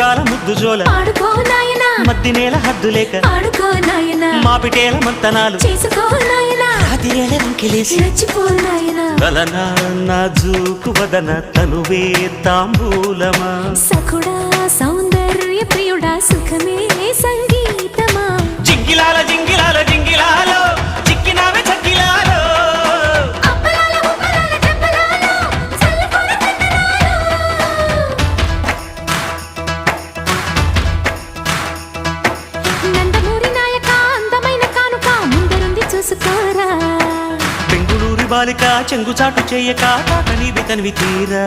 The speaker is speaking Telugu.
ముత్యాల ముద్దు జోల ఆడుకో నాయనా మద్ది నేల హద్దు లేక ఆడుకో నాయనా మాపిటేల మంతనాలు చేసుకో నాయనా రాతిరేల రంకెలేసి రెచ్చిపో నాయనా గలనా నాజూకు వదన తనువే తాంబూలమా సఖుడా సౌందర్య ప్రియుడా సుఖమే సంగీతమా జింగిలాల జింగిలాల జింగిలాలో చిక్కినావే చక్కిలాలో అప్పలాల ఉప్పలాల టప్పలాల చల్లకొడ నందమూరి నాయక అందమైన కానుక ముందరుంది చూసుకోరా బెంగుళూరు బాలిక చెంగుచాటు చెయ్యక తాట నీవి తనివి తీరా